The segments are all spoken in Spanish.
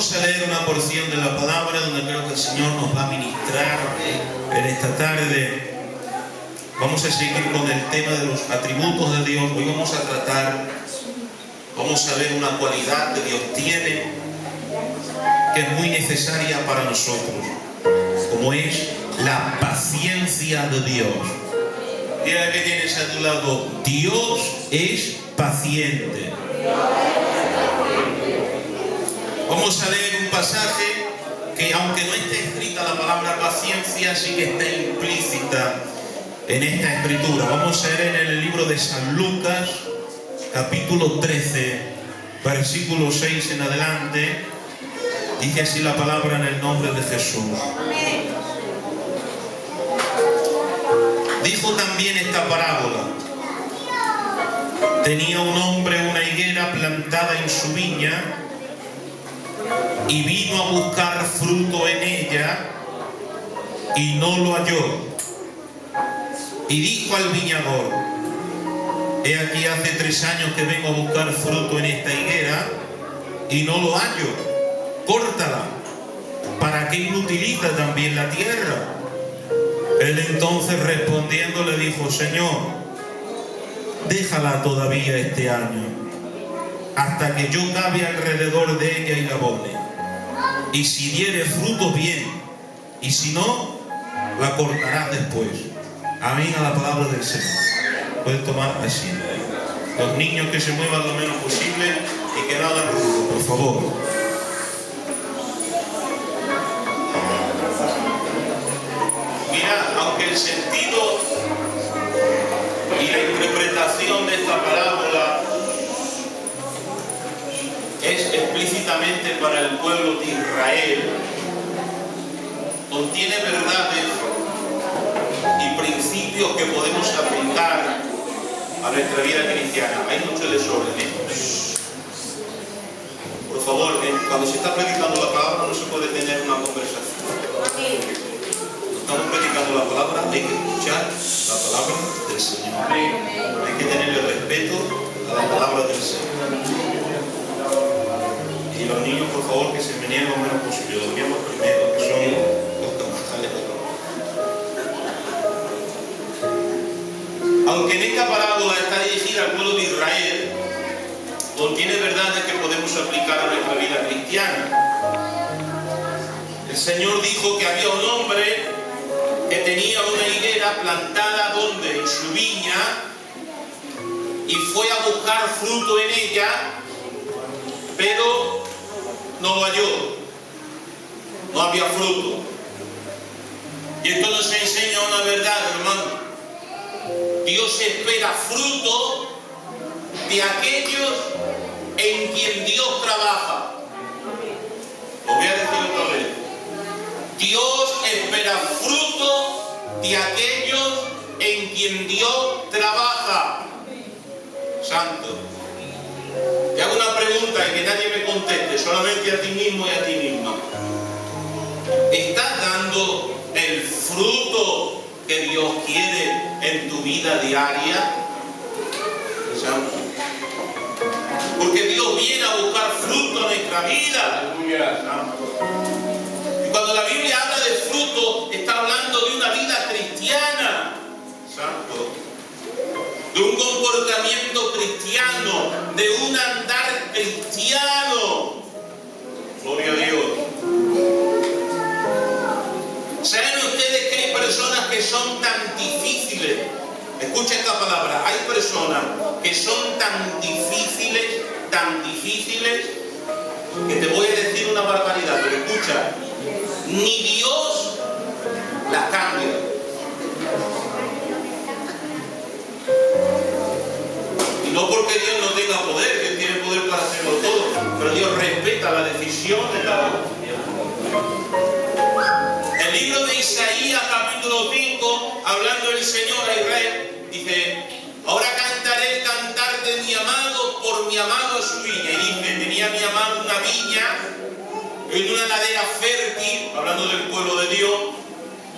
Vamos a leer una porción de la palabra donde creo que el Señor nos va a ministrar en esta tarde. Vamos a seguir con el tema de los atributos de Dios. Hoy vamos a ver una cualidad que Dios tiene, que es muy necesaria para nosotros, como es la paciencia de Dios. Mira que tienes a tu lado, Dios es paciente. Vamos a leer un pasaje que, aunque no esté escrita la palabra paciencia, sí que está implícita en esta escritura. Vamos a leer en el libro de San Lucas, capítulo 13, versículo 6 en adelante. Dice así la palabra en el nombre de Jesús. Dijo también esta parábola. Tenía un hombre una higuera plantada en su viña y vino a buscar fruto en ella y no lo halló. Y dijo al viñador: he aquí hace 3 años que vengo a buscar fruto en esta higuera y no lo hallo. Córtala, ¿para qué inutiliza también la tierra? Él entonces respondiendo le dijo: Señor, déjala todavía este año, hasta que yo cabe alrededor de ella y la abone. Y si diere fruto, bien, y si no, la cortarás después. Amén a la palabra del Señor. Pueden tomar asiento. Los niños que se muevan lo menos posible y que no hagan ruido, por favor. Mirad, aunque el sentido y la interpretación de esta parábola es explícitamente para el pueblo de Israel, contiene verdades y principios que podemos aplicar a nuestra vida cristiana. Hay mucho desorden. Por favor, cuando se está predicando la palabra no se puede tener una conversación. Estamos predicando la palabra, hay que escuchar la palabra del Señor. Hay que tenerle respeto a la palabra del Señor. Y los niños, por favor, que se menean lo menos posible. Los miembros primero, que son los capitales. Aunque en esta parábola está dirigida al pueblo de Israel, contiene verdades que podemos aplicar a nuestra vida cristiana. El Señor dijo que había un hombre que tenía una higuera plantada donde en su viña y fue a buscar fruto en ella, pero no lo halló, no había fruto. Y esto nos enseña una verdad, hermano. Dios espera fruto de aquellos en quien Dios trabaja. Lo voy a decir otra vez. Dios espera fruto de aquellos en quien Dios trabaja. Santo. Te hago una pregunta y que nadie me conteste, solamente a ti mismo y a ti misma. ¿Estás dando el fruto que Dios quiere en tu vida diaria? Santo. Porque Dios viene a buscar fruto en nuestra vida. Santo. Y cuando la Biblia habla de fruto, está hablando de una vida cristiana. Santo. De un comportamiento cristiano, de un andar cristiano. Gloria a Dios. ¿Saben ustedes que hay personas que son tan difíciles? Escucha esta palabra. Hay personas que son tan difíciles, que te voy a decir una barbaridad, pero escucha, ni Dios las cambia. Y no porque Dios no tenga poder, que tiene poder para hacerlo todo, pero Dios respeta la decisión de cada uno. El libro de Isaías, capítulo 5, hablando el Señor a Israel, dice: ahora cantaré el cantar de mi amado por mi amado a su viña. Y dice: tenía mi amado una viña en una ladera fértil, hablando del pueblo de Dios,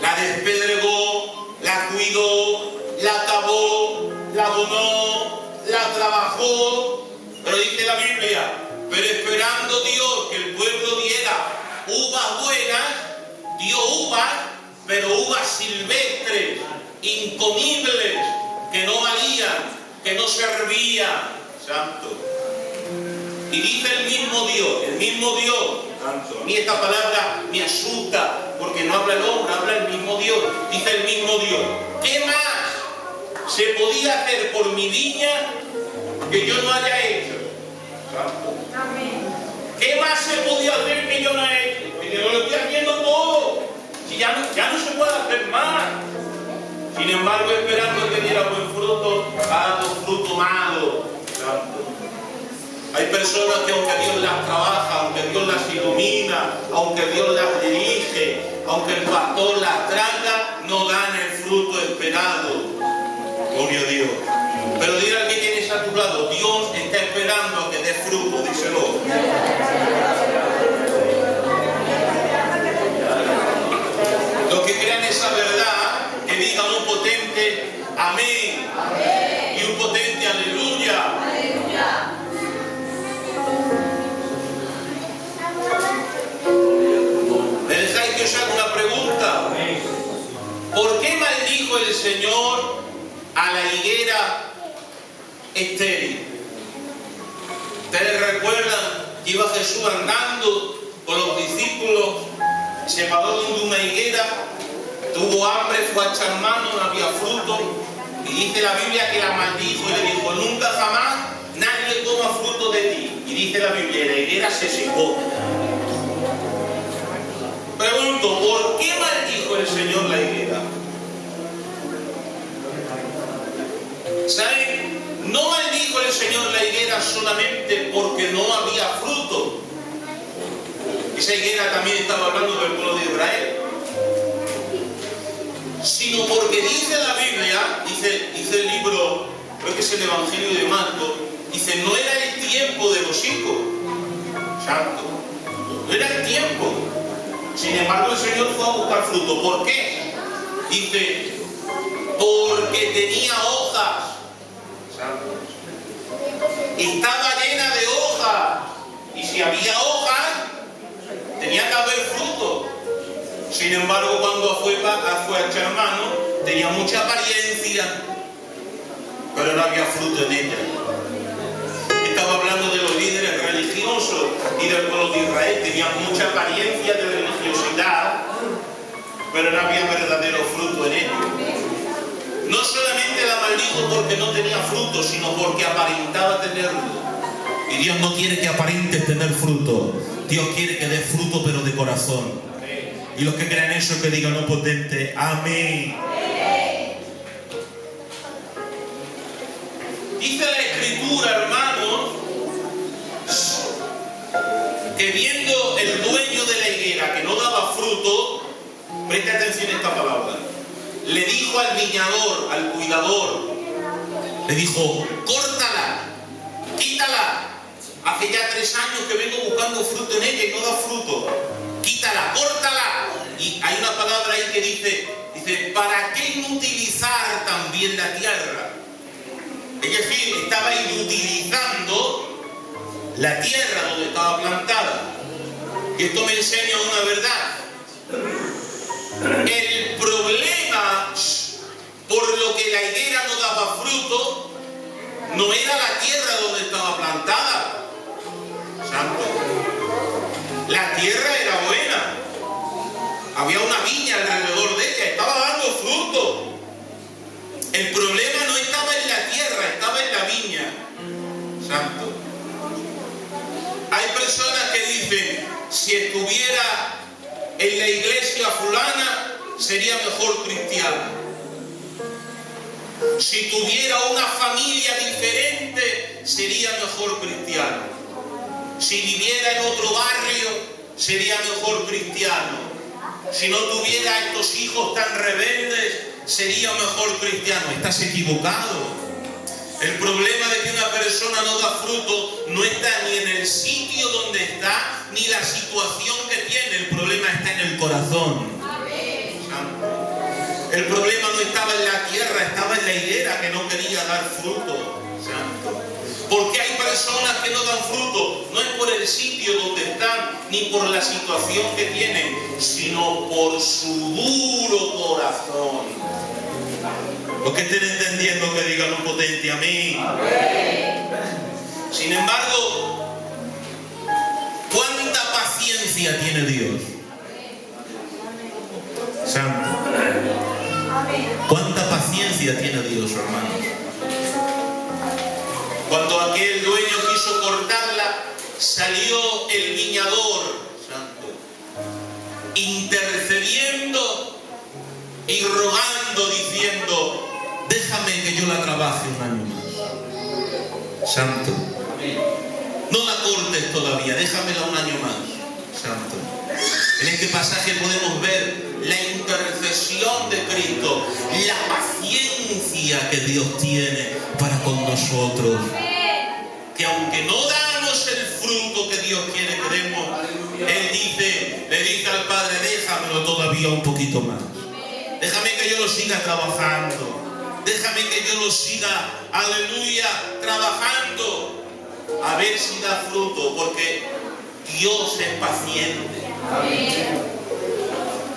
la despedregó, la cuidó, la cavó, la abonó, la trabajó, pero dice la Biblia, pero esperando Dios que el pueblo diera uvas buenas, dio uvas, pero uvas silvestres, incomibles, que no valían, que no servían. Santo. Y dice el mismo Dios, santo. A mí esta palabra me asusta, porque no habla el hombre, habla el mismo Dios. Dice el mismo Dios, ¿qué más se podía hacer por mi viña que yo no haya hecho? Santo. ¿Qué más se podía hacer que yo no he hecho? Que yo lo estoy haciendo todo. Si ya no se puede hacer más. Sin embargo, esperando que diera buen fruto, ha dado fruto malo. Santo. Hay personas que aunque Dios las trabaja, aunque Dios las ilumina, aunque Dios las dirige, aunque el pastor las trata, no dan el fruto esperado. Gloria a Dios. Pero dile al que tienes a tu lado, Dios está esperando a que dé fruto, díselo. Los que crean esa verdad, que digan un potente amén, amén. Y un potente aleluya. Aleluya. ¿Me dejáis que os haga una pregunta? ¿Por qué maldijo el Señor a la higuera estéril? ¿Ustedes recuerdan que iba Jesús andando con los discípulos, se paró de una higuera, tuvo hambre, fue a echar mano, no había fruto, y dice la Biblia que la maldijo y le dijo, nunca jamás nadie toma fruto de ti. Y dice la Biblia, la higuera se secó. Pregunto, ¿por qué maldijo el Señor la higuera? ¿Saben? No maldijo el Señor la higuera solamente porque no había fruto. Esa higuera también estaba hablando del pueblo de Israel. Sino porque dice la Biblia, dice el libro, creo que es el Evangelio de Marcos, dice, no era el tiempo de los higos. Santo. No era el tiempo. Sin embargo, el Señor fue a buscar fruto. ¿Por qué? Dice, porque tenía hojas. Estaba llena de hojas. Y si había hojas, tenía que haber fruto. Sin embargo, cuando fue a echar mano, tenía mucha apariencia, pero no había fruto en ella. Estaba hablando de los líderes religiosos y del pueblo de Israel. Tenían mucha apariencia de religiosidad, pero no había verdadero fruto en ellos. No solamente la maldijo porque no tenía fruto, sino porque aparentaba tenerlo. Y Dios no quiere que aparentes tener fruto. Dios quiere que dé fruto, pero de corazón. Y los que crean eso, que digan un potente amén. Dice la Escritura, hermanos, que viendo el dueño de la higuera que no daba fruto, preste atención a esta palabra, le dijo al viñador, al cuidador, le dijo, córtala, quítala. Hace ya 3 años que vengo buscando fruto en ella y no da fruto. Quítala, córtala. Y hay una palabra ahí que dice, ¿para qué inutilizar también la tierra? Es decir, estaba inutilizando la tierra donde estaba plantada. Y esto me enseña una verdad. El problema por lo que la higuera no daba fruto no era la tierra donde estaba plantada. Santo. La tierra era buena. Había una viña alrededor de ella, estaba dando fruto. El problema no estaba en la tierra, estaba en la viña. Santo. Hay personas que dicen, si estuviera en la iglesia fulana, sería mejor cristiano. Si tuviera una familia diferente, sería mejor cristiano. Si viviera en otro barrio, sería mejor cristiano. Si no tuviera estos hijos tan rebeldes, sería mejor cristiano. Estás equivocado. El problema de que una persona no da fruto no está ni en el sitio donde está, ni la situación que tiene. El problema está en el corazón. El problema no estaba en la tierra, estaba en la higuera que no quería dar fruto. Santo. Porque hay personas que no dan fruto, no es por el sitio donde están, ni por la situación que tienen, sino por su duro corazón. Los que estén entendiendo, que digan un potente amén. Sin embargo, ¿cuánta paciencia tiene Dios? Santo. ¿Cuánta paciencia tiene Dios, hermanos? Cuando aquel dueño quiso cortarla, salió el viñador, santo, intercediendo y rogando, diciendo: déjame que yo la trabaje un año más. Santo. No la cortes todavía, déjamela un año más. Santo. En este pasaje podemos ver la intercesión de Cristo, la paciencia que Dios tiene para con nosotros. Que aunque no damos el fruto que Dios quiere que demos, Él le dice al Padre: déjamelo todavía un poquito más. Déjame que yo lo siga trabajando. Déjame que yo lo siga, aleluya, trabajando. A ver si da fruto, porque Dios es paciente.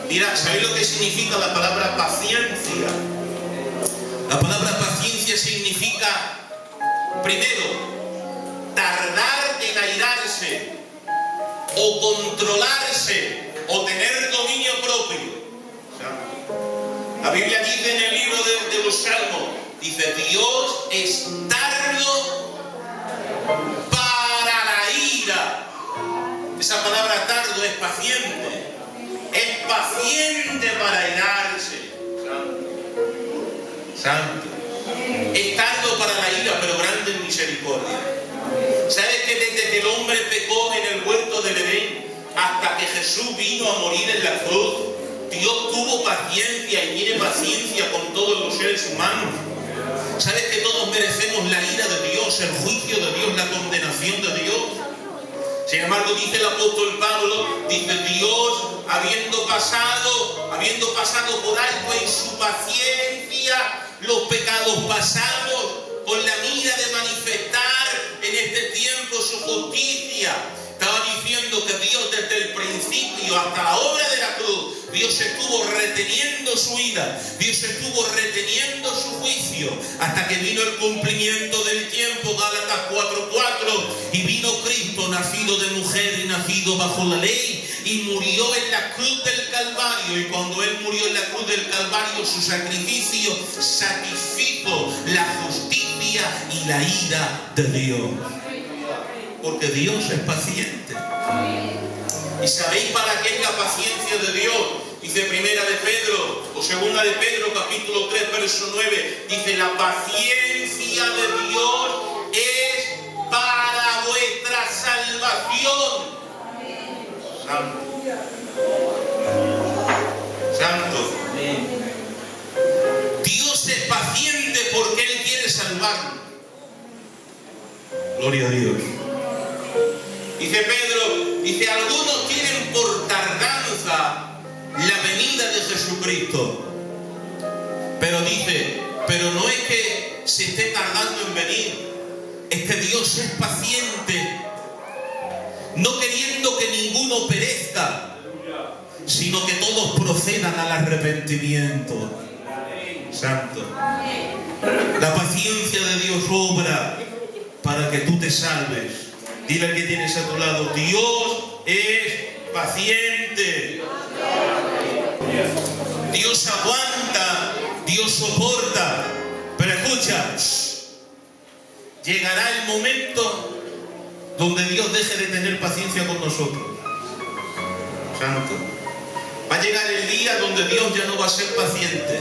Mira, ¿sabéis lo que significa la palabra paciencia? La palabra paciencia significa, primero, tardar en airarse, o controlarse, o tener dominio propio. La Biblia dice en el libro de los Salmos, dice: Dios es tardo para la ira. Esa palabra tardo es paciente. Es paciente para airarse. Santo. Es tardo para la ira, pero grande en misericordia. ¿Sabes que desde que el hombre pecó en el huerto del Edén hasta que Jesús vino a morir en la cruz, Dios tuvo paciencia y tiene paciencia con todos los seres humanos? ¿Sabes que todos merecemos la ira de Dios, el juicio de Dios, la condenación de Dios? Sin embargo, dice el apóstol Pablo, dice: Dios, habiendo pasado por alto en su paciencia los pecados pasados, con la mira de manifestar en este tiempo su justicia. Estaba diciendo que Dios, desde el principio hasta la obra de la cruz, Dios estuvo reteniendo su ira, Dios estuvo reteniendo su juicio, hasta que vino el cumplimiento del tiempo, Gálatas 4:4, y vino Cristo, nacido de mujer y nacido bajo la ley, y murió en la cruz del Calvario. Y cuando Él murió en la cruz del Calvario, su sacrificio satisfizo la justicia y la ira de Dios. Porque Dios es paciente. ¿Y sabéis para qué es la paciencia de Dios? Dice Primera de Pedro, o Segunda de Pedro, capítulo 3, verso 9. Dice: la paciencia de Dios es para vuestra salvación. Santo. Santo. Dios es paciente porque Él quiere salvarnos. Gloria a Dios. Dice Pedro, dice: algunos tienen por tardanza la venida de Jesucristo. Pero dice, pero no es que se esté tardando en venir, es que Dios es paciente, no queriendo que ninguno perezca, sino que todos procedan al arrepentimiento. Santo. La paciencia de Dios obra para que tú te salves. Dile al que tienes a tu lado: Dios es paciente. Dios aguanta, Dios soporta. Pero escucha, llegará el momento donde Dios deje de tener paciencia con nosotros. Santo. Va a llegar el día donde Dios ya no va a ser paciente,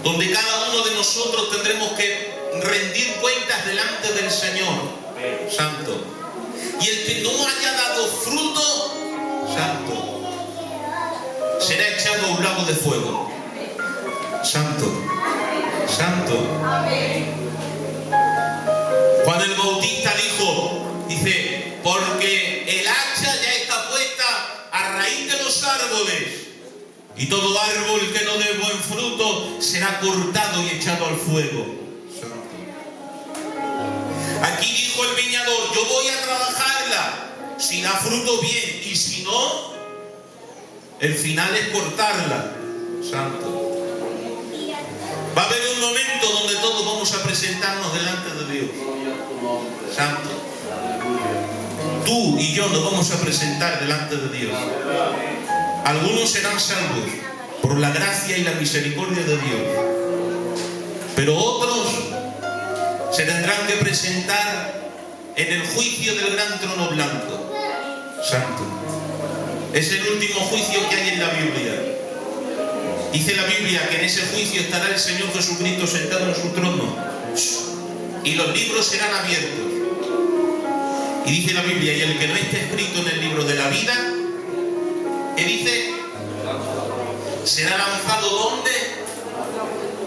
donde cada uno de nosotros tendremos que rendir cuentas delante del Señor. Santo. Y el que no haya dado fruto, santo, será echado a un lago de fuego. Santo. Santo. Juan el Bautista dice, porque el hacha ya está puesta a raíz de los árboles, y todo árbol que no dé buen fruto será cortado y echado al fuego. Aquí dijo el viñador, yo voy a trabajarla. Si da fruto, bien. Y si no, el final es cortarla. Santo. Va a haber un momento donde todos vamos a presentarnos delante de Dios. Santo. Tú y yo nos vamos a presentar delante de Dios. Algunos serán salvos por la gracia y la misericordia de Dios. Pero otros se tendrán que presentar en el juicio del gran trono blanco. Santo. Es el último juicio que hay en la Biblia. Dice la Biblia que en ese juicio estará el Señor Jesucristo sentado en su trono. Y los libros serán abiertos. Y dice la Biblia, y el que no esté escrito en el libro de la vida, ¿qué dice? Será lanzado ¿dónde?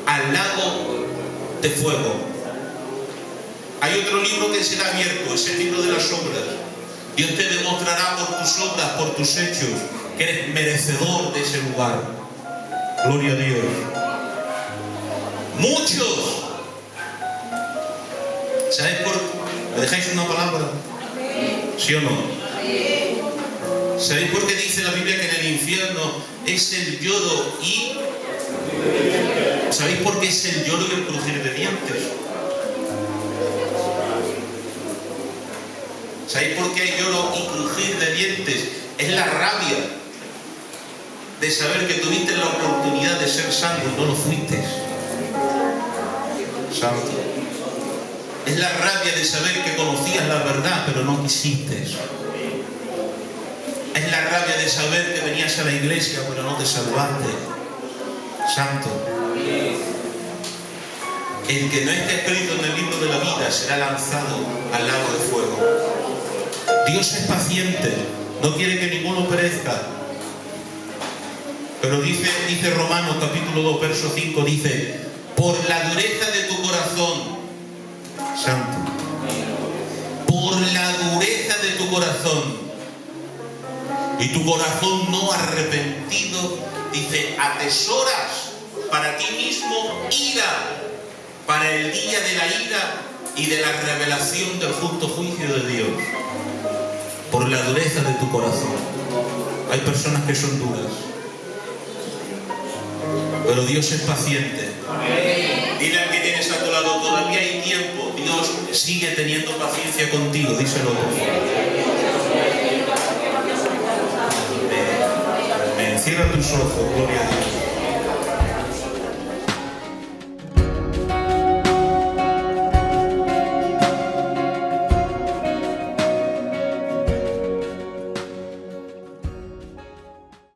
Al lago de fuego. Hay otro libro que será abierto, es el libro de las obras. Dios te demostrará por tus obras, por tus hechos, que eres merecedor de ese lugar. Gloria a Dios. Muchos. ¿Sabéis por qué? ¿Me dejáis una palabra? ¿Sí o no? ¿Sabéis por qué dice la Biblia que en el infierno es el lloro y... ¿Sabéis por qué es el lloro y el crujir de dientes? ¿Sabéis por qué hay lloro y crujir de dientes? Es la rabia de saber que tuviste la oportunidad de ser salvo y no lo fuiste. Santo. Es la rabia de saber que conocías la verdad pero no quisiste. Es la rabia de saber que venías a la iglesia pero no te salvaste. Santo. El que no esté escrito en el libro de la vida será lanzado al lago de fuego. Dios es paciente, no quiere que ninguno perezca. Pero dice Romanos capítulo 2, verso 5, dice, por la dureza de tu corazón, Santo, por la dureza de tu corazón y tu corazón no arrepentido, dice, atesoras para ti mismo ira, para el día de la ira y de la revelación del justo juicio de Dios. Por la dureza de tu corazón. Hay personas que son duras, pero Dios es paciente. Dile al que tienes a tu lado, todavía hay tiempo. Dios sigue teniendo paciencia contigo. Díselo tú. Cierra tus ojos, gloria a Dios.